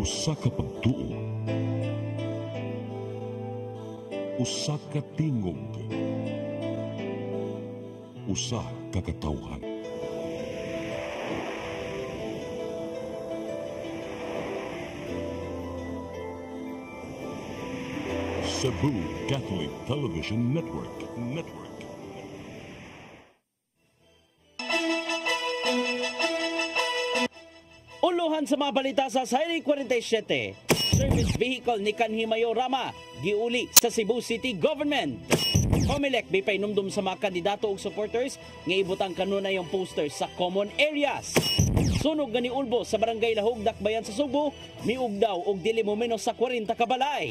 Usa ka pagtuo, usa ka tingog, usa ka katawhan. Cebu Catholic Television Network. Uluhan sa mga balita sa Sayri 47. Service vehicle ni Kanhi Mayor Rama giuli sa Cebu City Government. Comelec bipainomdom sa mga kandidato ug supporters nga ibutang kanunay yung posters sa common areas. Sunog nga ni Ulbo sa Barangay Lahog, Dakbayan sa Subo, miug daw og dili mo menos sa 40 ka balay.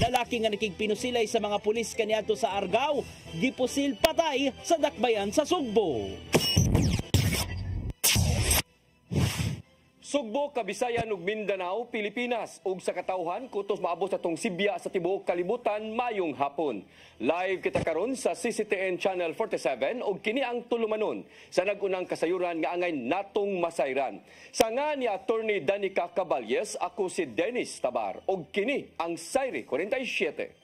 Lalaki nga nakigpinusilay sa mga pulis kaniadto sa Argao, gipusil patay sa Dakbayan sa Sugbo. Sugbo, Kabisayan ug Mindanao, Pilipinas ug sa katawhan kutos maabot sa tong Sibya sa tibuok kalibutan mayong hapon. Live kita karon sa CCTN Channel 47 ug kini ang tulumanon sa nagunang kasayuran nga angay natong masayran. Sa nga ni Attorney Danica Caballes, ako si Dennis Tabar ug kini ang Sayri 47.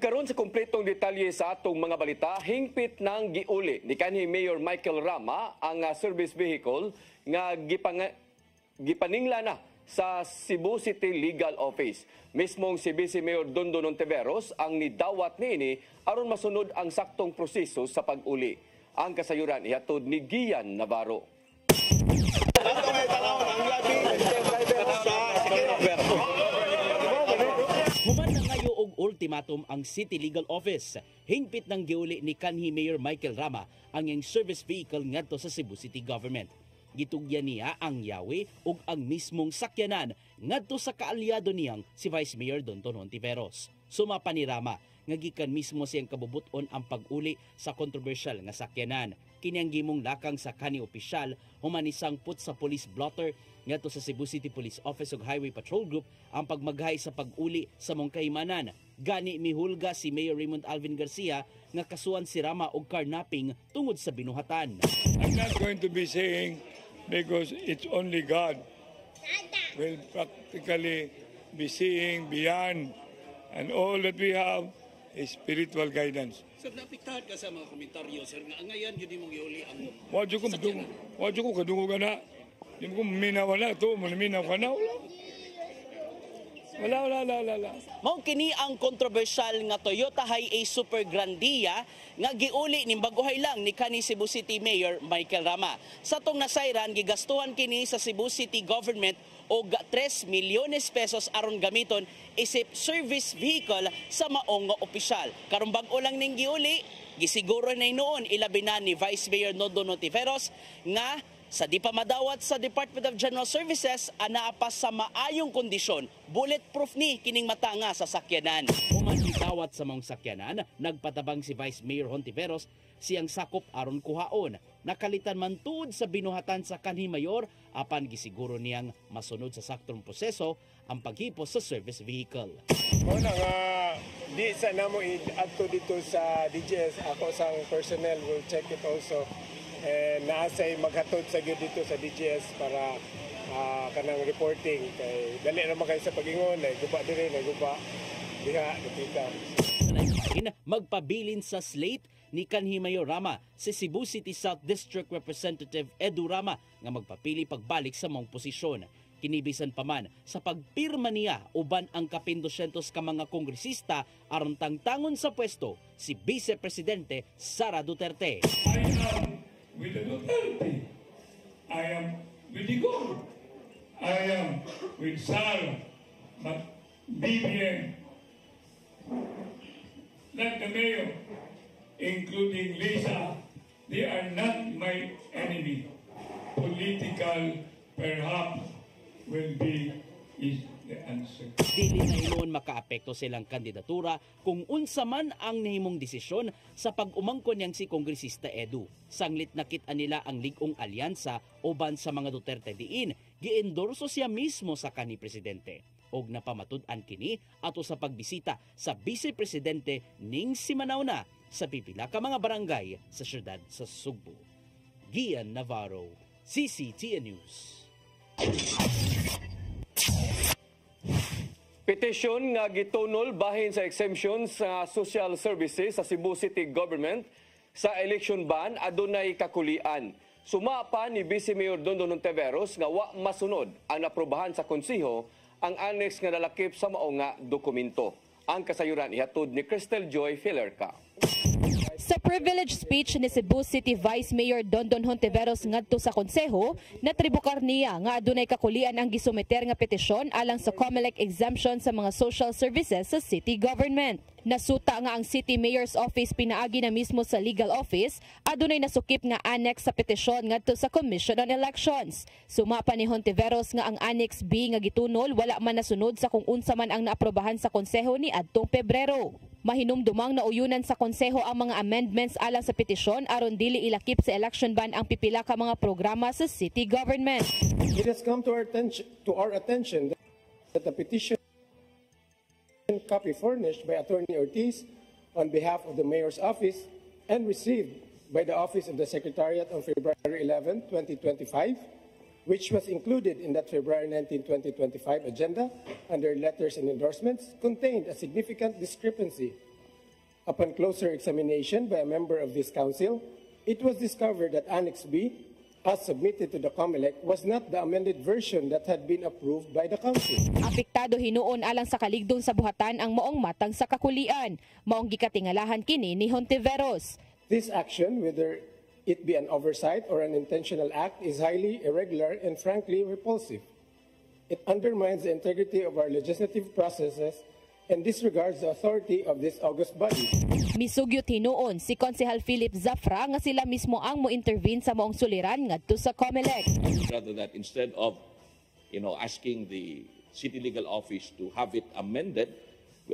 Karon sa kompletong detalye sa atong mga balita, hingpit ng giuli ni kanhi Mayor Michael Rama ang service vehicle nga gipaningla na sa Cebu City Legal Office. Mismong si Vice Mayor Dondon Ontiveros ang nidawat niini aron masunod ang saktong proseso sa pag-uli. Ang kasayuran ihatod ni Gian Navarro. Ultimatum ang City Legal Office. Hingpit ng giuli ni kanhi Mayor Michael Rama ang iyang service vehicle ngadto sa Cebu City Government. Gitugyan niya ang yawi ug ang mismong sakyanan ngadto sa kaalyado niyang si Vice Mayor Dondon Ontiveros. Sumapa ni Rama nga gikan mismo siyang kabubuton ang pag-uli sa kontrobersyal nga sakyanan. Kini ang gimong lakang sa kanhi opisyal human isangput sa police blotter ngadto sa Cebu City Police Office ug Highway Patrol Group ang pagmaghay sa pag-uli sa mong kahimanan. Gani mihulga si Mayor Raymond Alvin Garcia nga kasuhan si Rama og carnapping tungod sa binuhatan. I'm not going to be saying because it's only God will practically be seeing beyond, and all that we have is spiritual guidance. Sir, napiktahan ka sa mga komentaryo, sir, nga ngayon yun mong iuli ang Wadyo ko kadungo ka na. Hindi ko minawala ito, minaw ka na. Wala. Mao kini ang kontrobersyal nga Toyota Hi-Ace Super Grandia nga giuli ning baguhay lang ni kanhi Cebu City Mayor Michael Rama. Sa tong nasayran gigastuhan kini sa Cebu City Government og 3 milyones pesos aron gamiton isip service vehicle sa maong nga opisyal. Karon bag-o lang ning giuli, gisiguro na noon ilabi na ni Vice Mayor Dondon Ontiveros nga sa di pa madawat sa Department of General Services, anaa pa sa maayong kondisyon. Bulletproof ni kining mata nga sa sakyanan. Human idawat sa mong sakyanan, nagpatabang si Vice Mayor Ontiveros siyang sakop aron kuhaon. Nakalitan man tuod sa binuhatan sa kanhi mayor, apan gisiguro niyang masunod sa saktong proseso ang paghipos sa service vehicle. Una nga, di sa namo i-adto dito sa DGS, ako sang personnel will check it also. Naasay maghatod sa gyud dito sa DGS para kanang reporting kay dali ra man kay sa pagingon ay guba dire na guba diha dipita. Magpabilin sa slate ni kanhi Mayor Rama si Cebu City South District Representative Edu Rama nga magpapili pagbalik sa mong posisyon. Kinibisan pa man sa pagpirma niya uban ang kapin 200 ka mga kongresista aron tangtangon sa pwesto si Vice Presidente Sara Duterte. With the Duterte, I am with Igor, I am with Sara, but BBM, like the mayor, including Lisa, they are not my enemy. Political, perhaps, will be is the answer. Dili na hinuon makaapekto silang kandidatura kung unsa man ang nahimong desisyon sa pag-umangkon niyang si Kongresista Edu. Sanglit nakita nila ang ligong alyansa uban sa mga Duterte diin, giendorso siya mismo sa kanhi presidente. Og napamatud-an kini ato sa pagbisita sa Vice Presidente ning Simanawna sa pipila ka mga barangay sa syudad sa Sugbo. Gian Navarro, CCTN News. Petisyon nga gitunol bahin sa exemption sa social services sa Cebu City Government sa election ban adunay kakulian. Suma pa ni Vice Mayor Dondon Hontiveros nga wa masunod ang naprobahan sa konseho ang annex nga nalakip sa mao nga dokumento. Ang kasayuran ihatod ni Crystal Joy Filerca. Sa privilege speech ni Cebu City Vice Mayor Dondon Hontiveros ngadto sa konseho, natribukar niya nga adunay kakulian ang gisumeter nga petisyon alang sa COMELEC exemption sa mga social services sa city government. Nasuta nga ang City Mayor's Office pinaagi na mismo sa legal office, adunay nasukip nga annex sa petisyon ngadto sa Commission on Elections. Suma pa ni Hontiveros nga ang Annex B nga gitunol wala man nasunod sa kung unsa man ang naaprobahan sa konseho ni adtong Pebrero. Mahinumdumang nauyunan sa konseho ang mga amendments alang sa petisyon aron dili ilakip sa election ban ang pipila ka mga programa sa city government. It has come to our attention that the petition copy furnished by Attorney Ortiz on behalf of the Mayor's Office and received by the Office of the Secretariat on February 11, 2025, which was included in that February 19, 2025 agenda under letters and endorsements, contained a significant discrepancy. Upon closer examination by a member of this council, it was discovered that Annex B, as submitted to the COMELEC, was not the amended version that had been approved by the Council. Apektado hinuon alang sa kaligdong sa buhatan ang maong matang sa kakulian. Maong gikatingalahan kini ni Hontiveros. This action, whether it be an oversight or an intentional act, is highly irregular and frankly repulsive. It undermines the integrity of our legislative processes and disregards the authority of this august body. Misugyot hinuon si Konsehal Philip Zafra nga sila mismo ang mo-intervene sa maong suliran ngadto sa COMELEC. Rather that instead of asking the city legal office to have it amended,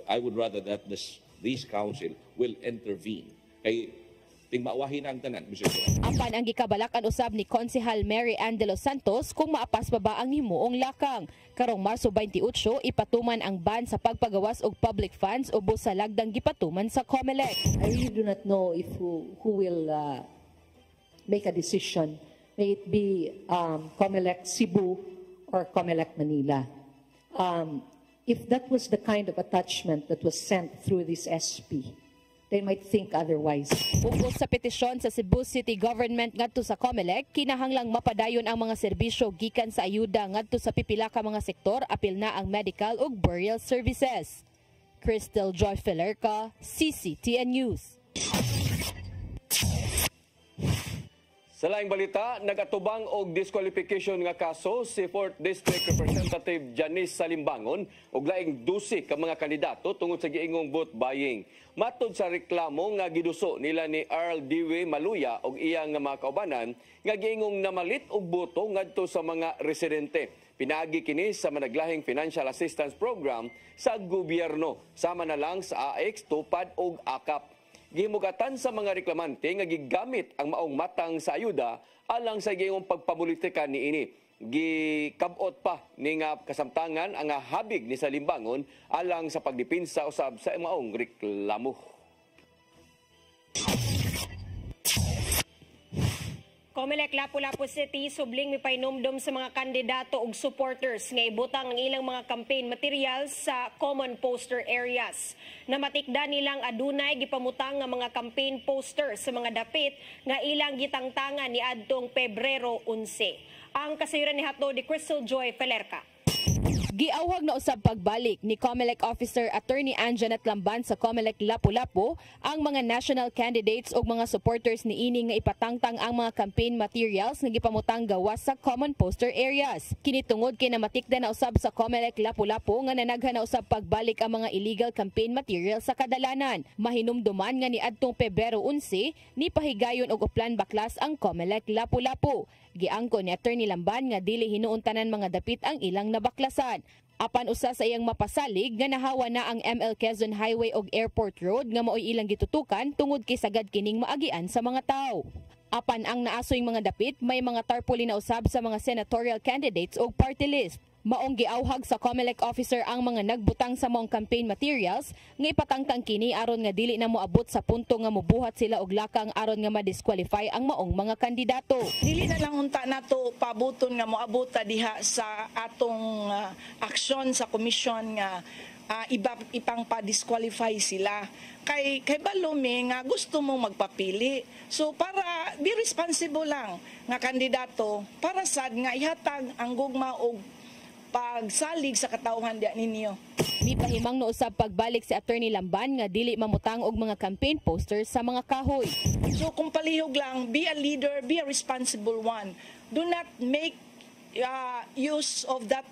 I would rather that this council will intervene. Kay tingmawahin ang tanan, Mr. Chair. Apan ang gikabalakan usab ni Konsehal Mary Ann de los Santos kung maapas pa ba ang himuong lakang. Karong Marso 28, ipatuman ang ban sa pagpagawas og public funds ubos sa lagdang gipatuman sa COMELEC. I really do not know if who will make a decision. May it be COMELEC Cebu or COMELEC Manila. If that was the kind of attachment that was sent through this SP, they might think otherwise. Ubos sa petisyon sa Cebu City Government ngadto sa COMELEC, kinahanglang mapadayon ang mga serbisyo gikan sa ayuda ngadto sa pipila ka mga sektor, apil na ang medical ug burial services. Crystal Joy Filerca, CCTN News. Sa laing balita, nagatubang og disqualification nga kaso si 4th District Representative Janice Salimbangon og laing 12 ka mga kandidato tungod sa giingong vote buying. Matod sa reklamo nga giduso nila ni Earl Dewey Maluya og iyang mga kaubanan nga giingong namalit og boto ngadto sa mga residente. Pinaagi kini sa managlahing financial assistance program sa gobyerno sama na lang sa AX, TUPAD ug AKAP. Gihimugatan sa mga reklamante nga gigamit ang maong matang sa ayuda alang sa gayong pagpapolitika niini. Gikabot pa ni nga kasamtangan ang habig ni Salimbangon alang sa pagdipinsa usab sa maong reklamo. COMELEC Lapu-Lapu City subling mipainomdom sa mga kandidato ug supporters nga ibutang ang ilang mga campaign materials sa common poster areas. Namatikda nilang adunay gipamutang nga mga campaign posters sa mga dapit nga ilang gitangtangan ni adtong Pebrero 11. Ang kasayuran ni hatod ni Crystal Joy Filerca. Giawhag na usab pagbalik ni COMELEC Officer Attorney Anjanette Lamban sa COMELEC Lapu-Lapu ang mga national candidates o mga supporters ni ini nga ipatangtang ang mga campaign materials nga gipamutang gawas sa common poster areas. Kinitungod kay namatikda na usab sa COMELEC Lapu-Lapu nga nanaghan na usab pagbalik ang mga illegal campaign materials sa kadalanan. Mahinumduman nga ni adtong Pebrero 11 ni pahigayon og uplan baklas ang COMELEC Lapu-Lapu. Giangko ni Attorney Lamban nga dili hinuon tanan mga dapit ang ilang nabaklasan. Apan usa sa iyang mapasalig nga nahawa na ang ML Quezon Highway og Airport Road nga maoy ilang gitutukan tungod kay sagad kining maagian sa mga tawo. Apan ang naasoy mga dapit may mga tarpaulin na usab sa mga senatorial candidates og party list. Maong giawhag sa COMELEC officer ang mga nagbutang sa mong campaign materials nga ipatangtang kini aron nga dili na moabot sa punto nga mobuhat sila og lakang aron nga ma-disqualify ang maong mga kandidato. Dili na lang unta nato pabuton nga moabot diha sa atong aksyon sa komisyon nga ipang pa-disqualify sila. Kay balumi nga gusto mong magpapili. So para be responsible lang nga kandidato para sad nga ihatag ang gugma og pagsalig sa katawhan diya ninyo. Mipahimang no usab pagbalik si Attorney Lamban nga dili mamutang og mga campaign posters sa mga kahoy. So kung palihog lang, be a leader, be a responsible one. Do not make use of that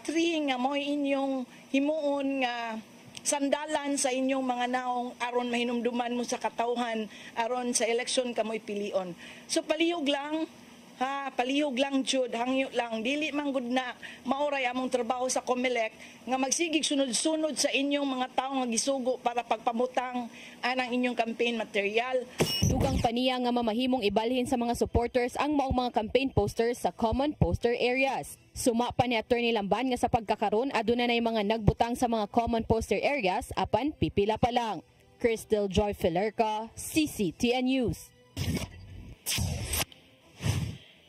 tree nga mo inyong himuon nga sandalan sa inyong mga naong aron mahinumduman mo sa katawhan aron sa eleksyon kamoy pilion. So palihog lang, palihog lang jud, hangyo lang, dili man gud na maoray among trabaho sa COMELEC nga magsigig sunod-sunod sa inyong mga tawo nga gisugo para pagpamutang anang inyong campaign material. Dugang paniya nga mamahimong ibalhin sa mga supporters ang maong mga campaign posters sa common poster areas. Suma pa ni Attorney Lamban nga sa pagkakaron aduna nay mga nagbutang sa mga common poster areas apan pipila pa lang. Crystal Joy Filerca, CCTN News.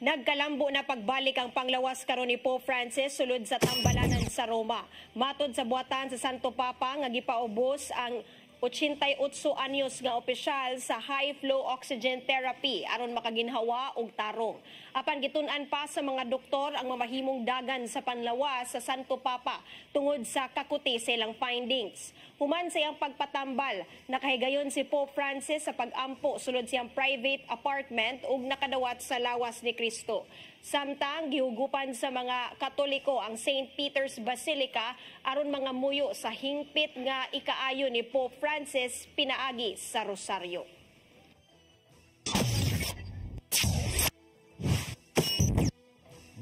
Nagkalambo na pagbalik ang panglawas karon ni Pope Francis sulod sa tambalanan sa Roma. Matod sa buhatan sa Santo Papa nga gipaubos ang 88 anyos nga opisyal sa high flow oxygen therapy aron makaginhawa og tarong. Apan gitun-an pa sa mga doktor ang mamahimong dagan sa panlawas sa Santo Papa tungod sa kakuti sa ilang findings. Human sa iyang pagpatambal, nakahigayon si Pope Francis sa pag-ampo sulod siyang private apartment ug nakadawat sa lawas ni Kristo. Samtang gihugupan sa mga Katoliko ang St. Peter's Basilica aron mga muyo sa hingpit nga ikaayo ni Pope Francis pinaagi sa Rosario.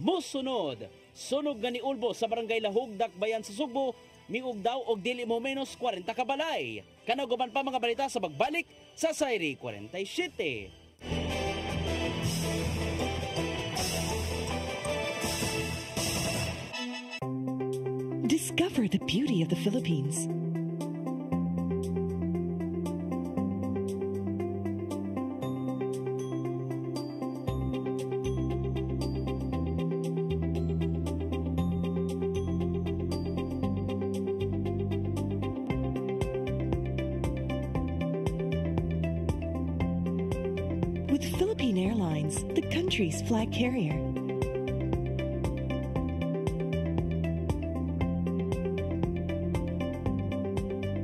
Musunod, sunog nga ni Ulbo sa Barangay Lahugdak, Bayan sa Sugbo, miug daw og dili mo menos 40 ka balay. Kanaguban pa mga balita sa pagbalik sa Sayri 47. Discover the beauty of the Philippines. With Philippine Airlines, the country's flag carrier.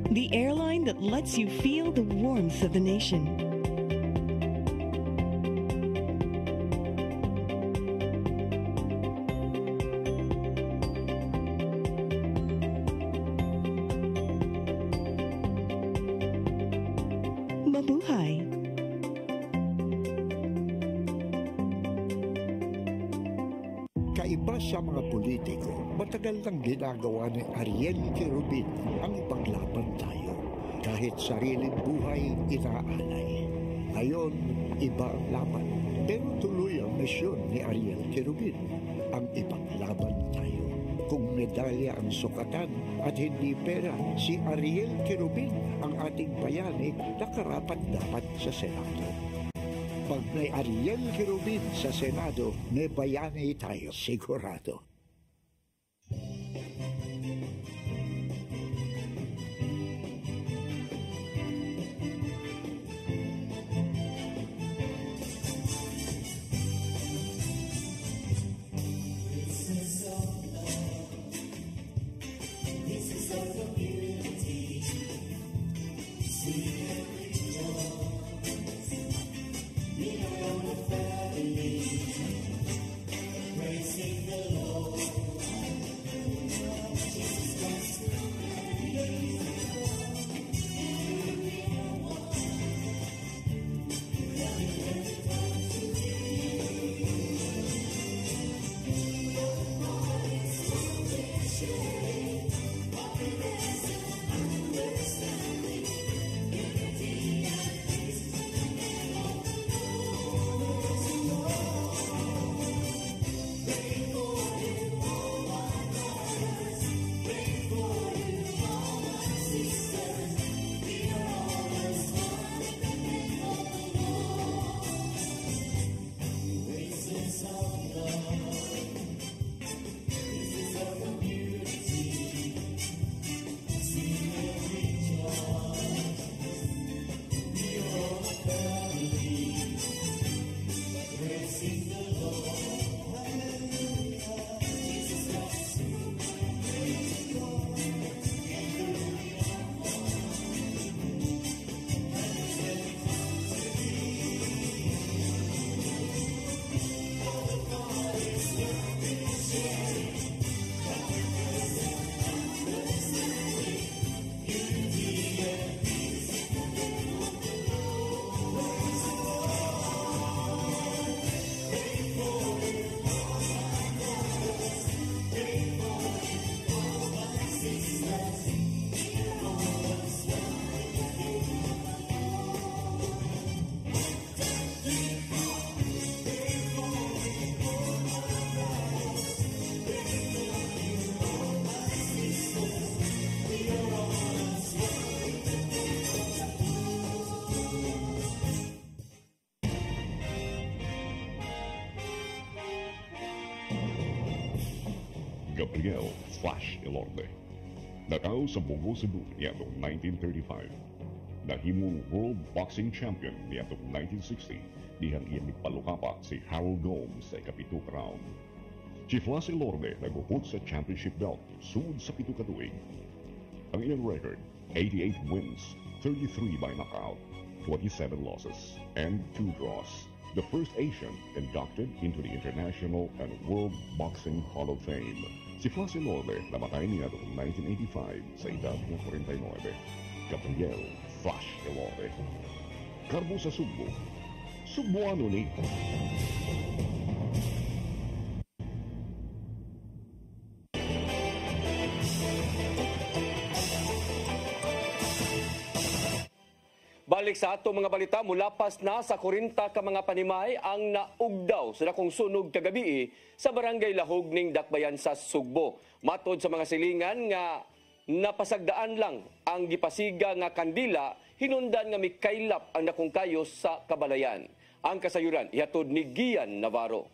The airline that lets you feel the warmth of the nation. Mabuhay! Kaiba sa mga politiko, matagal nang ginagawa ni Ariel Quirubin ang ipaglaban tayo. Kahit sariling buhay inaalay. Ngayon, iba ang laban. Pero tuloy ang misyon ni Ariel Quirubin, ang ipaglaban tayo. Kung medalya ang sukatan at hindi pera, si Ariel Quirubin ang ating bayani na karapat-dapat sa Senado. Pag may Ariel Quirubin sa Senado, may bayani tayo, sigurado. Gabriel Flash Elorde. Nakaw sa Bogo, Cebu niadtong 1935. Nahimong World Boxing Champion niadtong 1960 dihang iyang nagpalukapak si Harold Gomes sa ikapitong round. Si Flash Elorde naguhot sa championship belt sud sa 7 ka tuig. Ang iyang record, 88 wins, 33 by knockout, 27 losses, and 2 draws. The first Asian inducted into the International and World Boxing Hall of Fame. Si Flash Elorde namatay niya noong 1985 sa edad ng 49. Gabriel Flash Elorde. Karbo sa Sugbo. Sugboano ni. Balik sa ato mga balita, mulapas na sa 40 ka mga panimay ang naugdaw sa dakong sunog kagabi sa barangay Lahog ning Dakbayan sa Sugbo. Matod sa mga silingan nga napasagdaan lang ang gipasiga nga kandila, hinundan nga mikaylap ang dakong kayo sa kabalayan. Ang kasayuran ihatod ni Gian Navarro.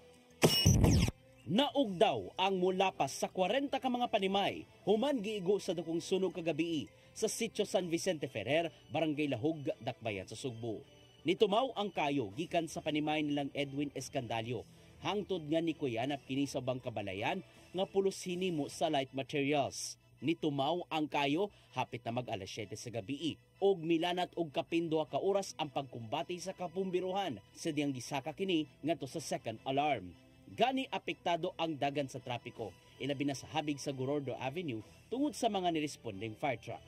Naugdaw ang mulapas sa 40 ka mga panimay human giigo sa dakong sunog kagabi sa Sitio San Vicente Ferrer, Barangay Lahog, Dakbayan sa Sugbo. Nitumaw ang kayo gikan sa panimay nilang Edwin Escandalio. Hangtod nga ni kuyanap kini sa bangkabalayan nga pulos hinimo sa light materials. Nitumaw ang kayo hapit na mag alas 7 sa gabi og milanat og kapindo ka oras ang pagkumbati sa kapumbiruhan sa diyang gisaka kini ngadto sa second alarm. Gani apektado ang dagan sa trapiko, ilabi na sa habig sa Gorordo Avenue tungod sa mga niresponding fire truck.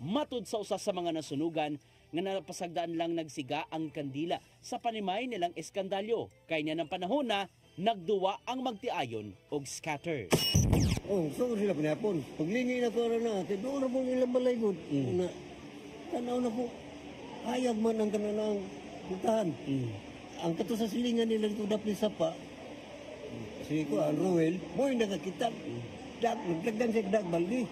Matud sa usa sa mga nasunugan nga napasagdaan lang nagsiga ang kandila sa panimay nilang Escandalyo. Kay niya ng panahon na nagduwa ang magtiayon og scatter. Oh, so sila pinapon. Paglingi na ko na, doon na po nilang balaygod. Na, tanaw na po, hayag man ang kananang puntahan. Ang kato sa silingan nilang tudap ni Sapa, si ko, ang Roel, mo'y nakakita. Nagdagdan siya dagbaldi.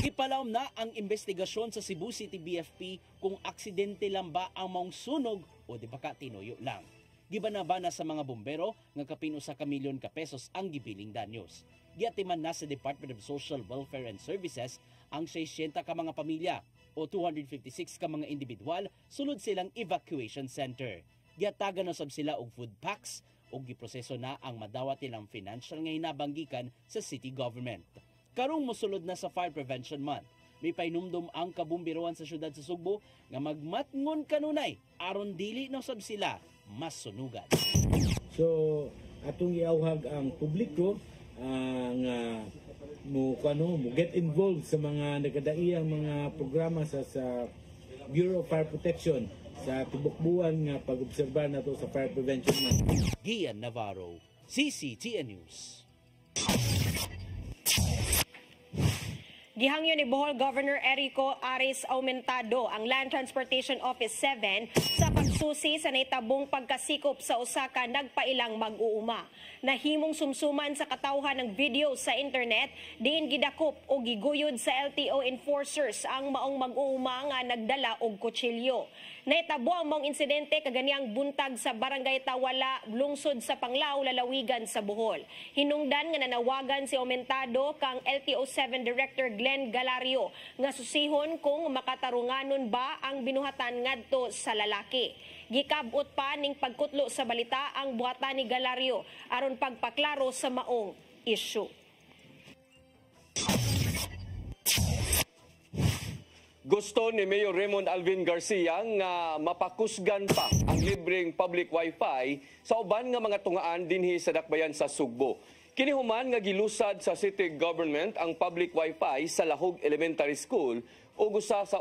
Ipalawom na ang investigasyon sa Cebu City BFP kung aksidente lang ba ang maong sunog o di baka tinuyo lang. Gibanabana sa mga bombero nga kapino sa kamilyon ka pesos ang gibiling danyos. Giatiman na sa Department of Social Welfare and Services ang 60 ka mga pamilya o 256 ka mga individual sulod silang evacuation center. Giatagan na sab sila og food packs o giproseso na ang madawat nilang financial nga hinabanggikan sa city government. Karong mosulod na sa Fire Prevention Month, may painumdum ang kabumbiruan sa syudad sa Sugbo nga magmatngon kanunay aron dili na sab sila masunugan. So atong iawhag ang publiko nga mo get involved sa mga nagadaiyang mga programa sa Bureau of Fire Protection sa tibok-buwan nga pag-obserba nato sa Fire Prevention Month. Gian Navarro, CCTN News. Gihangyo ni Bohol Governor Erico Aris Aumentado ang Land Transportation Office 7 sa pagsusi sa naitabong pagkasikop sa usa ka nagpailang mag-uuma. Nahimong sumsuman sa katawhan ng video sa internet diin gidakop o giguyod sa LTO enforcers ang maong mag-uuma nga nagdala og kutsilyo. Naitabo ang maong insidente kaganiyang buntag sa Barangay Tawala, lungsod sa Panglao, lalawigan sa Bohol. Hinungdan nga nanawagan si Aumentado kang LTO 7 Director Glenn Galario nga susihon kung makatarunganon ba ang binuhatan ngadto sa lalaki. Gikabot pa ning pagkutlo sa balita ang buhatan ni Galario aron pagpaklaro sa maong issue. Gusto ni Mayor Raymond Alvin Garcia nga mapakusgan pa ang libreng public wifi sa uban nga mga tungaan dinhi sa Dakbayan sa Sugbo. Kinihuman nga gilusad sa city government ang public wifi sa Lahog Elementary School ug usa sa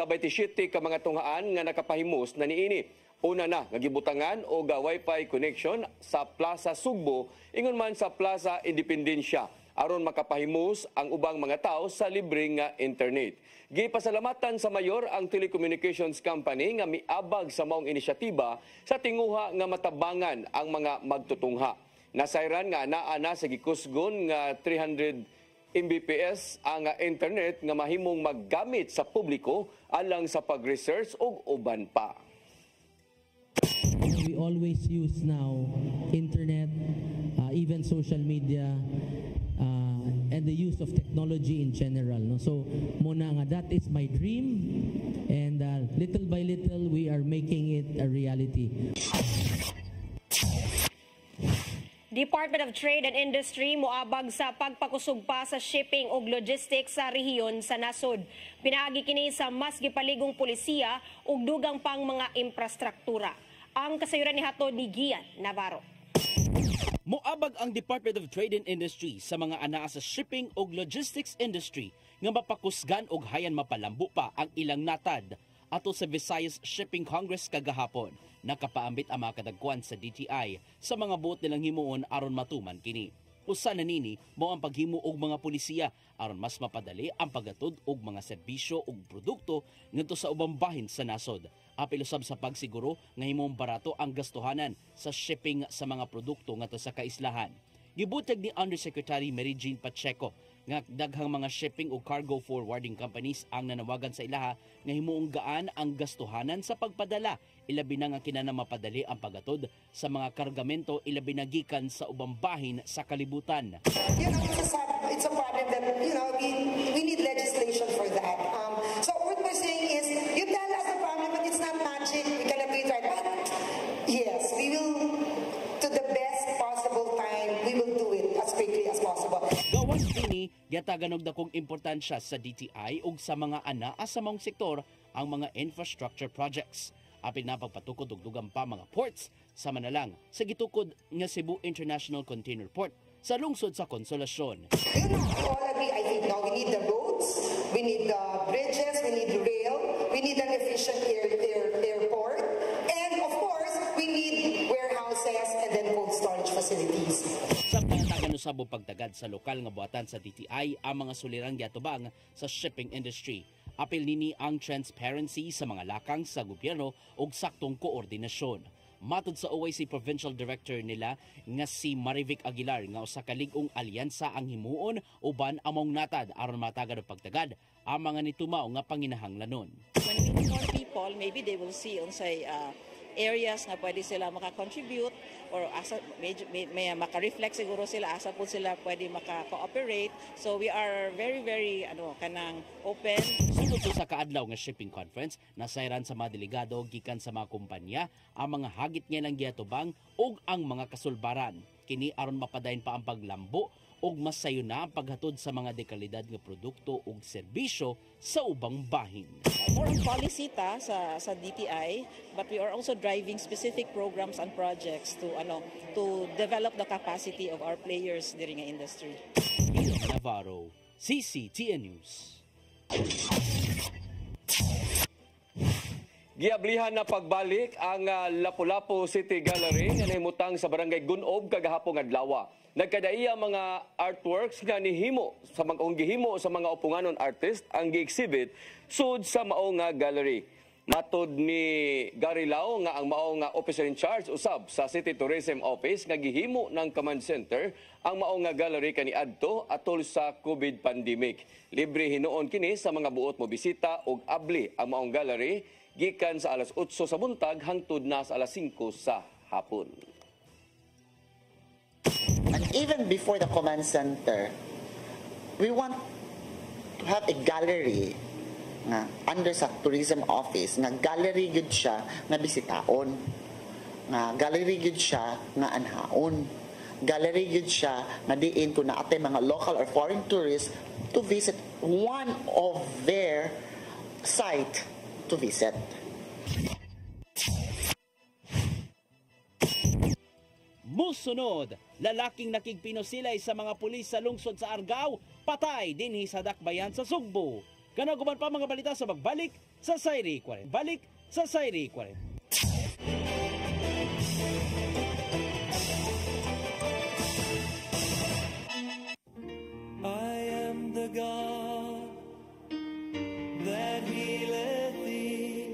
27 ka mga tungaan nga nakapahimos na niini. Una na nga gibutangan og wifi connection sa Plaza Sugbo ingon man sa Plaza Independencia aron makapahimos ang ubang mga tao sa libreng nga internet. Gipasalamatan sa mayor ang telecommunications company nga miabag sa maong inisyatiba sa tinguha nga matabangan ang mga magtutungha. Nasayran nga anaa na sa gikusgon nga 300 Mbps ang internet nga mahimong maggamit sa publiko alang sa pag-research ug uban pa. We always use now internet, even social media, and the use of technology in general. No? So, muna nga, that is my dream, and little by little, we are making it a reality. Department of Trade and Industry moabag sa pagpakusog pa sa shipping ug logistics sa rehiyon sa nasod. Pinaagi kini sa mas gipaligong polisiya ug dugang pang mga infrastruktura. Ang kasayuran ni hatod ni Gian Navarro. Moabag ang Department of Trade and Industry sa mga anaa sa shipping ug logistics industry nga mapakusgan og hayan mapalambo pa ang ilang natad ato sa Visayas Shipping Congress kagahapon. Nakapaambit ang mga kadagkuan sa DTI sa mga buot nilang himuon aron matuman kini. Usa na nini mao ang paghimo og mga pulisiya aron mas mapadali ang paghatod og mga serbisyo ug produkto ngadto sa ubang bahin sa nasod. Apil usab sa pagsiguro nga himong barato ang gastuhanan sa shipping sa mga produkto ngadto sa kaislahan. Gibutag ni Undersecretary Mary Jean Pacheco nga daghang mga shipping o cargo forwarding companies ang nanawagan sa ilaha nga himuong gaan ang gastuhanan sa pagpadala, ilabi na nga kinahanglan mapadali ang paghatod sa mga kargamento ilabi na gikan sa ubang bahin sa kalibutan. It's a problem that we need legislation for that. So what we're saying is, you tell us the problem, but it's not magic. We cannot do it right. But yes, we will, to the best possible time, we will do it as quickly as possible. Gawas kini, yatagan og dakong importansya sa DTI ug sa mga anaa sa maong sektor ang mga infrastructure projects. Apil na pagpatukod og dugang pa mga ports sa manalang sa gitukod nga Cebu International Container Port sa lungsod sa Consolacion. All agree, I think now we need the roads, we need the bridges, we need the rail, we need an efficient airport, and of course, we need warehouses and then cold storage facilities. Sa pangatagan usab pagtagad sa lokal nga buhatan sa DTI ang mga sulirang giatubang sa shipping industry. Apil nini ang transparency sa mga lakang sa gobyerno ug saktong koordinasyon. Matod sa OIC Provincial Director nila nga si Marivic Aguilar nga usa ka lig-ong alyansa ang himuon uban among natad aron matagad og pagtagad ang mga nitumaw nga panginahanglanon. When we inform people, maybe they will see unsay areas nga pwede sila maka-contribute or asa may maka-reflect siguro sila asa po sila pwede maka-cooperate. So we are very kanang open. Sunod sa kaadlaw nga shipping conference, nasayran sa mga delegado gikan sa mga kumpanya ang mga hagit nga lang giatubang ug ang mga kasulbaran. Kini aron mapadayon pa ang paglambo ug mas sayo na ang paghatod sa mga dekalidad nga produkto ug serbisyo sa ubang bahin. More on policy sa DTI, but we are also driving specific programs and projects to develop the capacity of our players during the industry. Navarro, CCTN News. Giablihan na pagbalik ang Lapu-Lapu City Gallery nga nahimutang sa barangay Gunob kagahapon adlaw. Nagkadaiya mga artworks nga nihimo sa mga gihimo sa mga upunganon artist ang gi-exhibit sud sa mao nga gallery. Matod ni Gary Lao nga ang mao nga officer in charge usab sa City Tourism Office nga gihimo ng command center ang mao nga gallery kaniadto atol sa COVID pandemic. Libre hinuon kini sa mga buot mo bisita ug abli ang maong gallery gikan sa alas 8 sa buntag hangtod na sa alas 5 sa hapon. And even before the command center, we want to have a gallery nga under sa tourism office nga gallery gud siya nga bisitaon, nga gallery gud siya nga anhaon, gallery gud siya nga diin kung naatay mga local or foreign tourists to visit one of their site to visit. Musunod, lalaking nakigpinosilay sa mga pulis sa lungsod sa Argao, patay dinhi sa dakbayan sa Sugbo. Kanaguban pa mga balita sa pagbalik sa Sayri 40. Balik sa Sayri 40. I am the God that healeth thee.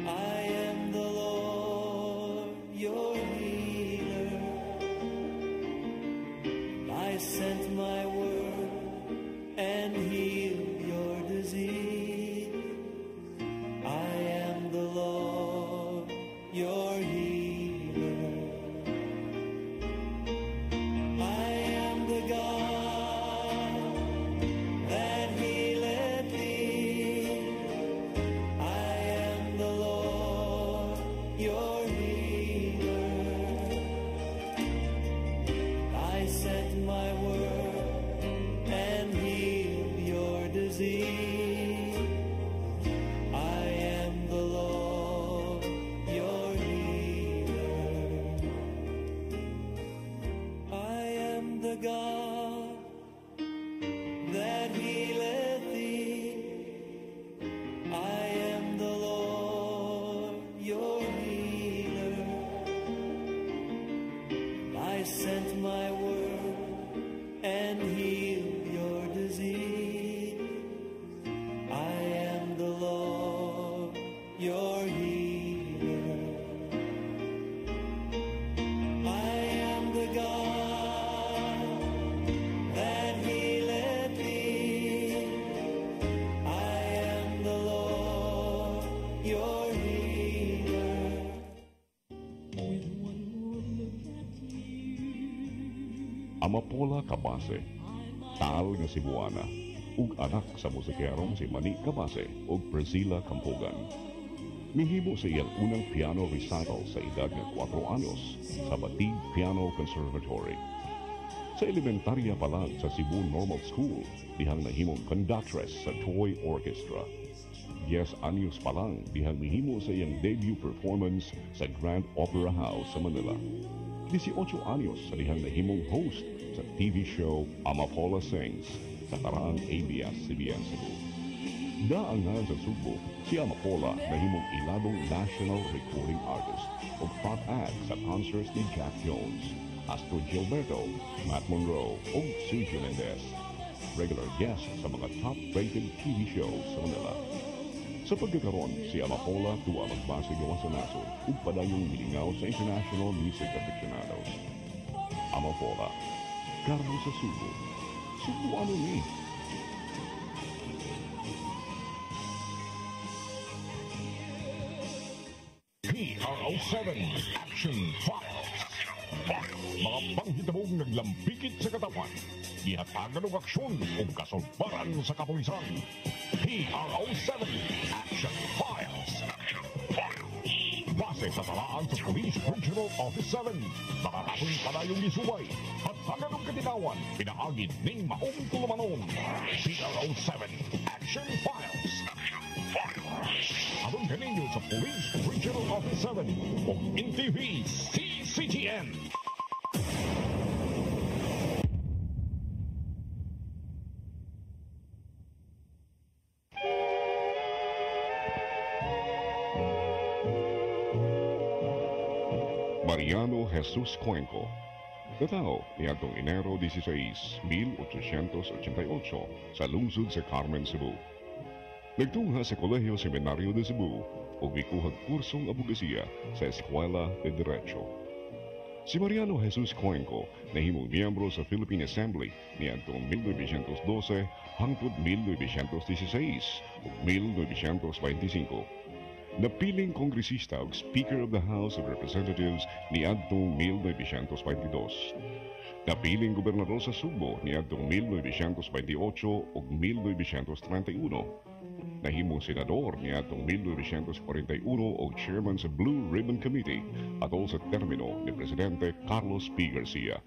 I am the Lord, your healer. I sent my word and healed your disease. I am the Lord. the God that healeth thee. I am the Lord, your healer. I sent my word and healed your disease. I am the Lord, your healer. I am the God that healeth thee. I am the Lord, your healer. Amapola Cabase, tal nga Cebuana, ug anak sa musikerong si Manny Cabase ug Priscilla Campogan. Mihimo sa iyang unang piano recital sa edad ng 4 anyos sa Batig Piano Conservatory. Sa elementarya pa lang sa Cebu Normal School, dihang nahimong conductress sa Toy Orchestra. 10 anyos pa lang dihang mihimo sa iyang debut performance sa Grand Opera House sa Manila. 18 anyos sa dihang nahimong host sa TV show Amapola Sings sa karaang ABS-CBN Cebu. Daangan sa Subo, si Amapola nahimong iladong national recording artist o front act sa concerts ni Jack Jones, Astro Gilberto, Matt Monroe o Suzy Mendez. Regular guest sa mga top-rated TV shows sa Manila. Sa pagkakaroon, si Amapola tuwa magbase gawa sa nasod ug padayong milingaw sa international music aficionados. Amapola, Carlos sa Subo. Subo ano ni? PRO7 Action Files. Mga panghitabong naglambikit sa katawan. Ihatagan ng aksyon o kasulbaran sa kapulisan. PRO7 Action Files. Base sa talaan sa Police Regional Office 7. Mga kasong padayong isuway. Hatagan ng katinawan. Pinaagid ng maong tulumanon. PRO7 Action Files. Abang kaninyo sa Police Regional Office 7 o NTV CCTN. Mariano Jesus Cuenco. Katao niadtong Enero 16, 1888 sa lungsod sa Carmen, Cebu. Nagtungha sa Kolehiyo Seminaryo de Cebu ug mikuhag kursong abogasiya sa Eskwela de Derecho. Si Mariano Jesus Cuenco nahimong miyembro sa Philippine Assembly niadtong 1912 hangtod 1916 ug 1925. Napiling kongresista ug Speaker of the House of Representatives niadtong 1922. Napiling gobernador sa Subo niadtong 1928 ug 1931. Nahimong senador niadtong 1941 ug chairman sa Blue Ribbon Committee atol sa termino ni Presidente Carlos P. Garcia.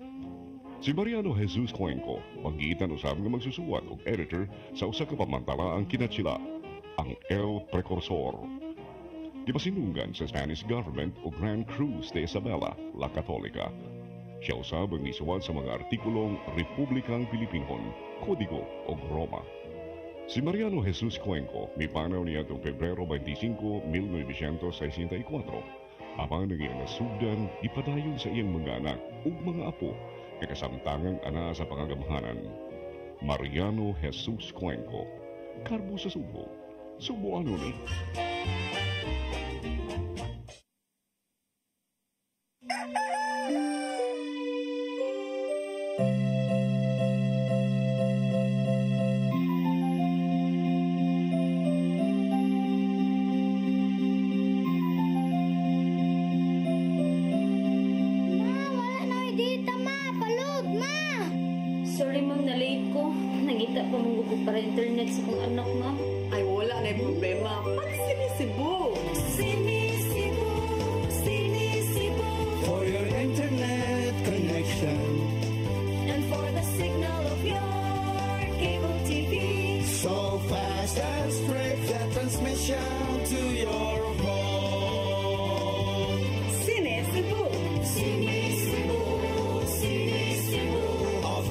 Si Mariano Jesus Cuenco magitan usab nga magsusuwat ug editor sa usa ka pamantalaang kinatsila, ang El Precursor. Gipasinunggan sa Spanish government o Grand Cruz de Isabela, La Católica. Siya usab ang nisuwat sa mga artikulong Republikang Pilipinhon, Kodigo o Roma. Si Mariano Jesus Cuenco mipanaw niya itong Pebrero 25, 1964. Habang naging nasugdan, ipadayon sa iyang mga anak o mga apo na kasamtangang ana sa pangagamhanan. Mariano Jesus Cuenco, Karbo sa Subo. Subo ano ni? Para internet sa kong anak nga. Ay, wala na yung problema. Pag-Sinisibu! Sinisibu, Sinisibu. For your internet connection. And for the signal of your cable TV. So fast and straight the transmission to your phone. Sinisibu! Sinisibu, Sinisibu. Of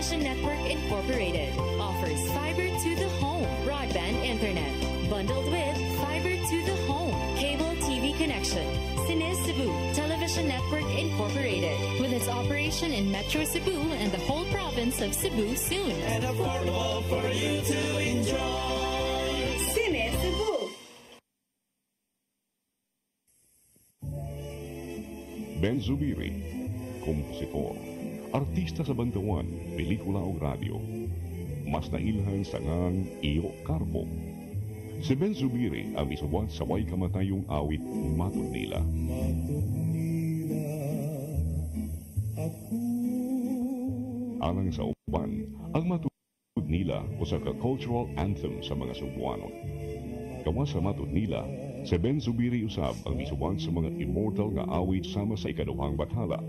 Television Network Incorporated offers fiber to the home broadband internet bundled with fiber to the home cable TV connection. Cine Cebu Television Network Incorporated with its operation in Metro Cebu and the whole province of Cebu soon. And affordable for you to enjoy. Cine Cebu. Ben Zubiri, kompositor, artista sa bantawan, pelikula o radyo. Mas nailhan sa ngang Iyo Carbo. Si Ben Zubiri ang isuwat sa way kamatayong awit Matod Nila. Alang sa uban, ang Matod Nila usa ka cultural anthem sa mga Cebuano. Kawas sa Matod Nila, si Ben Zubiri usab ang isuwat sa mga immortal nga awit sama sa ikaduhang bathala.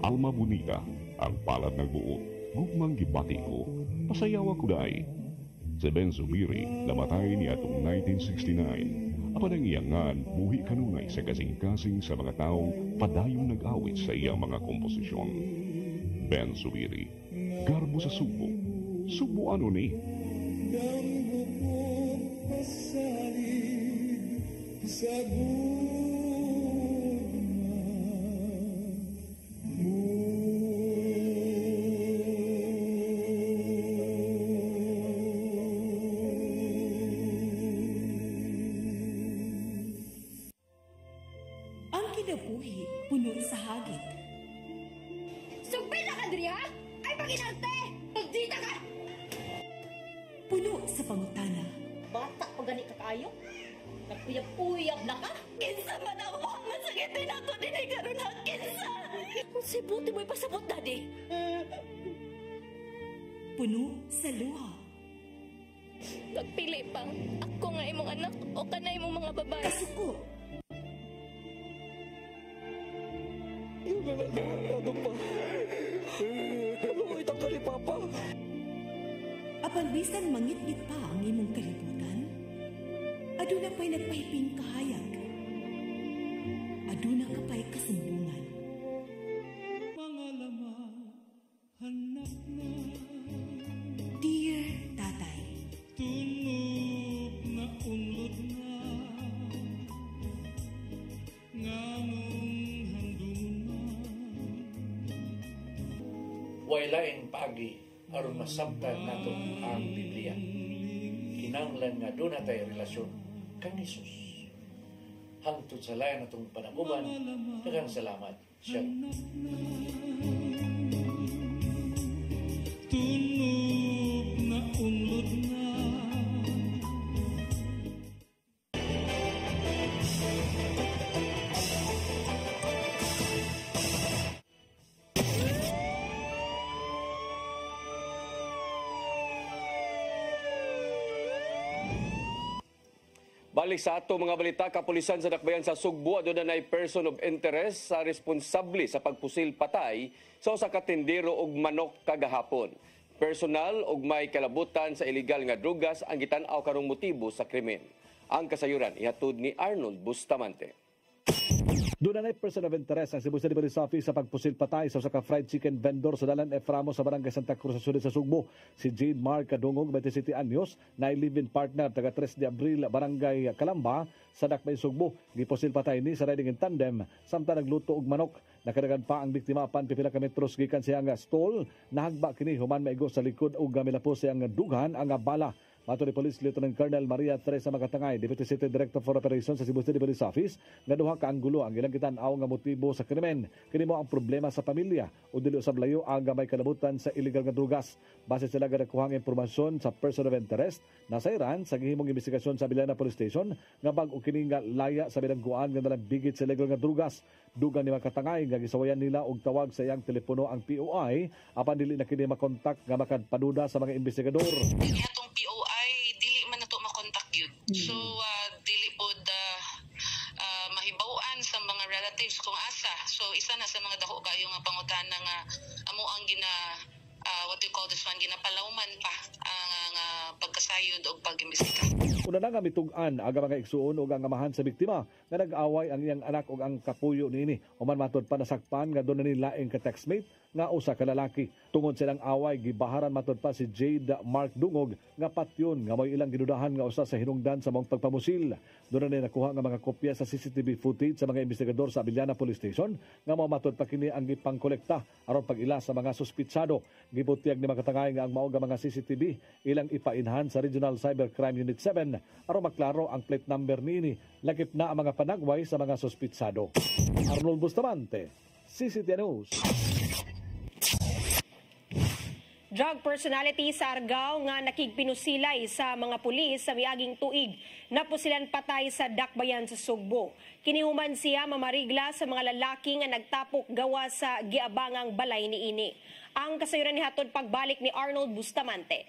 Alma Bonita, ang palad ng buo, gugmang gibati ko, pasayawa ko dahi. Si Ben Zubiri namatay niya atong 1969. Apan ang iyangan, buhi kanunay sa kasing-kasing sa mga taong padayong nag-awit sa iyang mga komposisyon. Ben Zubiri, garbo sa Subo. Subo ano ni? Sa kinabuhi, puno sa hagit. Sugpila ka, Dri, ha? Ay, pag-inalte! Magdita ka! Puno sa pangutana. Bata pa gani ka kayo? Nagpuyab-puyab na ka? Kinsa man ang mga masakitin nato din ay karoon ha? Kinsa! Kung si Buti mo'y pasabot, Daddy. Puno sa luha. Pagpili pa, ako nga imong anak o kanay imong mga babae. Kasuko. Ano pa? Kaluoy ka ni Papa. Apan bisan mangit-ngit pa ang imong kalibutan, aduna pa'y nagpahiping kahayag. Aduna ka pa'y kasumbungan. Mga laman, hanap na. Dear Tatay, tunog na unlod na. Nganong wailaing pagi aron masabtan nato ang Biblia. Kinahanglan nga doon natay relasyon kang Jesus. Hangtod sa layan natong panaguban, daghang salamat. Shalom. Tunog na unlod na. Balik sa ato mga balita, kapulisan sa Dakbayan sa Sugbo aduna nay person of interest sa responsable sa pagpusil patay sa usa ka tindero og manok kagahapon. Personal og may kalabutan sa illegal nga drugas ang gitan-aw karong motibo sa krimen. Ang kasayuran ihatod ni Arnold Bustamante. Doon na person of interest ang Cebu City Police Office sa pagpusil patay sa usa ka fried chicken vendor sa Dalan Eframo sa Barangay Santa Cruz sa Sulit sa Sugbo. Si Jade Mar Kadungog, 27 anyos, na live-in partner taga 3 de Abril, Barangay Calamba sa Dakbayan Sugbo. Gipusil patay ni sa riding in tandem samtang nagluto og manok. Nakadagan pa ang biktima apan pipila ka metros gikan siyang stall. Nahagba kini human maigo sa likod ug gamilapos siyang dughan ang bala. Mato ni Police Lieutenant Colonel Maria Teresa Magatangay, Deputy City Director for Operations sa Cebu City Police Office, nga duha ka anggulo ang ilang gitan-aw nga motibo sa krimen. Kini mo ang problema sa pamilya o dili usab layo ang gamay kalabutan sa illegal nga drugas. Base sila nga nakuhang impormasyon sa person of interest na sayran sa gihimong investigasyon sa Bilana Police Station nga bag-o kini nga laya sa bilangguan nga nalang bigit sa illegal nga drugas. Dugang ni Magatangay nga gisawayan nila og tawag sa iyang telepono ang POI apan dili na kini makontak nga makadpaduda sa mga investigador. So, dili pod mahibawaan sa mga relatives kung asa. So, isa na sa mga dako kayo nga pangutana nga amo ang what do you call this one, ginapalawman pa ang nga pagkasayod o pag-imbestiga. Una na nga mitugan aga mga igsuon o ang amahan sa biktima nga nag-away ang iyang anak o ang kapuyo niini. Human matod pa nasakpan nga doon na nilaing ka-textmate nga usa ka lalaki. Tungod silang away, gibaharan matod pa si Jade Mark Dungog nga patyon nga may ilang gidudahan nga usa sa hinungdan sa mong pagpamusil. Doon na nakuha nga mga kopya sa CCTV footage sa mga investigador sa Abiliana Police Station nga mao matod pa kini ang gipangkolekta aron pag-ila sa mga suspitsado. Gibutyag ni makatangay nga ang mao nga mga CCTV ilang ipainhan sa Regional Cybercrime Unit 7 aron maklaro ang plate number niini. Lakip na ang mga panagway sa mga suspitsado. Arnold Bustamante, CCTV News. Drug personality sa Argao nga nakigpinusilay sa mga pulis sa miaging tuig na pusilan patay sa dakbayan sa Sugbo. Kinihuman siya mamarigla sa mga lalaki nga nagtapok gawa sa giabangang balay niini. Ang kasayuran ni hatod pagbalik ni Arnold Bustamante.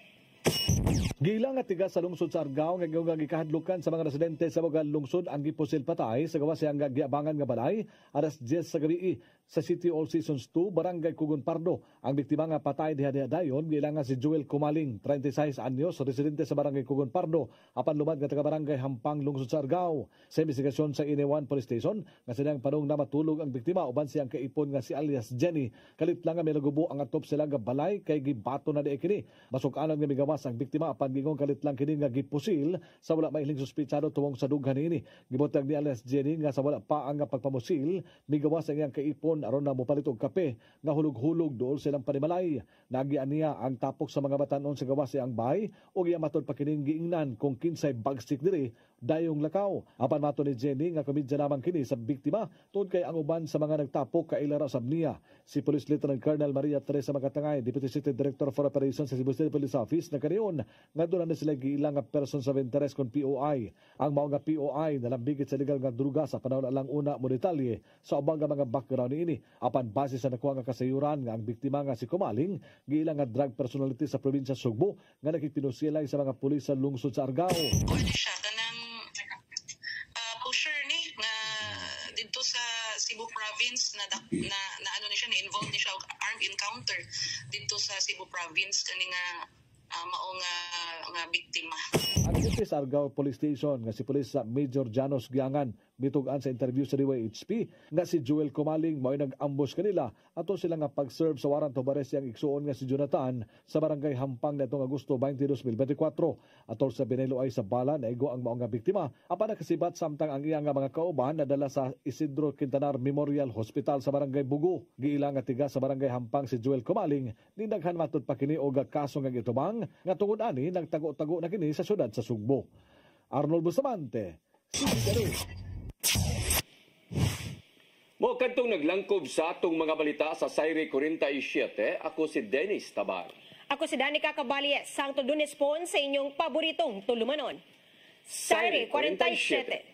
Gilang at tiga sa lungsod sa Argao nga gikahadlukan sa mga residente sa mga lungsod ang gipusil patay sa gawa siyang giabangan nga balay alas 10 sa gabi sa City All Seasons 2, Barangay Cugon Pardo. Ang biktima nga patay diha-dayon gilang si Joel Kumaling, 36 anyos, residente sa Barangay Cugon Pardo, apan lumad nga taga Barangay Hampang, lungsod sa Argao. Sa investigasyon sa Inewan Police Station, nga silang panong na matulog ang biktima uban siyang kaipon nga si alias Jenny. Kalit lang nga may nagubo ang atop sila nga balay kay gibato na di kini. Basok anon nga migawas ang biktima apan gingong kalit lang kini nga gipusil sa wala mailing suspitsado tuwong sa dughan ini. Gibutang ni alias Jenny nga sa wala pa ang pagpamusil, migawas ang iyang kaipon aron na mopalit og kape nga hulog-hulog dool silang panimalay. Nagian niya ang tapok sa mga batanon sa gawas siyang bahay ug iya matod pa kining giingnan kung kinsay bagstick diri dayong lakaw. Apan mato ni Jenny nga komedya naman kini sa biktima tungod kay ang uban sa mga nagtapok kailara sab niya. Si Police Lieutenant Colonel Maria Teresa Magatangay, Deputy City Director for Operations sa Cebu City Police Office, nagkariyon nga doon na sila giilang nga persons of interest kon POI. Ang mao nga POI nalambigit sa legal nga druga sa panahon alang una mo detalye sa ubang nga mga background niini. Apan base sa nakuha nga kasayuran nga ang biktima nga si Kumaling giilang nga drug personality sa probinsya Sugbo nga nakikpinusilay sa mga pulis sa lungsod sa Argao. Pusher ni nga dito sa Cebu province na ano ni siya, ni involved ni siya armed encounter dito sa Cebu province kani nga mao nga biktima. Ang dito sa Argao Police Station nga si Police Major Janos Giangan mitugan sa interview sa DYHP nga si Joel Kumaling mao nag-ambush kanila ato sila nga pag-serve sa warrant of arrest yang igsuon nga si Jonathan sa Barangay Hampang nitong Agosto 20, 2024. Atol sa Benelo ay sa bala naigo ang mao nga biktima apan nakasibat samtang ang iyang mga kauban nadala sa Isidro Quintanar Memorial Hospital sa Barangay Bugo. Giilang nga tiga sa Barangay Hampang si Joel Kumaling nindaghan matud pa kini og kaso nga gitubang nga tungod ani nagtago-tago na kini sa syudad sa Sugbo. Arnold Bustamante, CCTV. Mo kadtong naglangkob sa atong mga balita sa Sayre 47, ako si Dennis Tabar. Ako si Danica Caballes, Santo Dunes po sa inyong paboritong tulumanon. Sayre 47.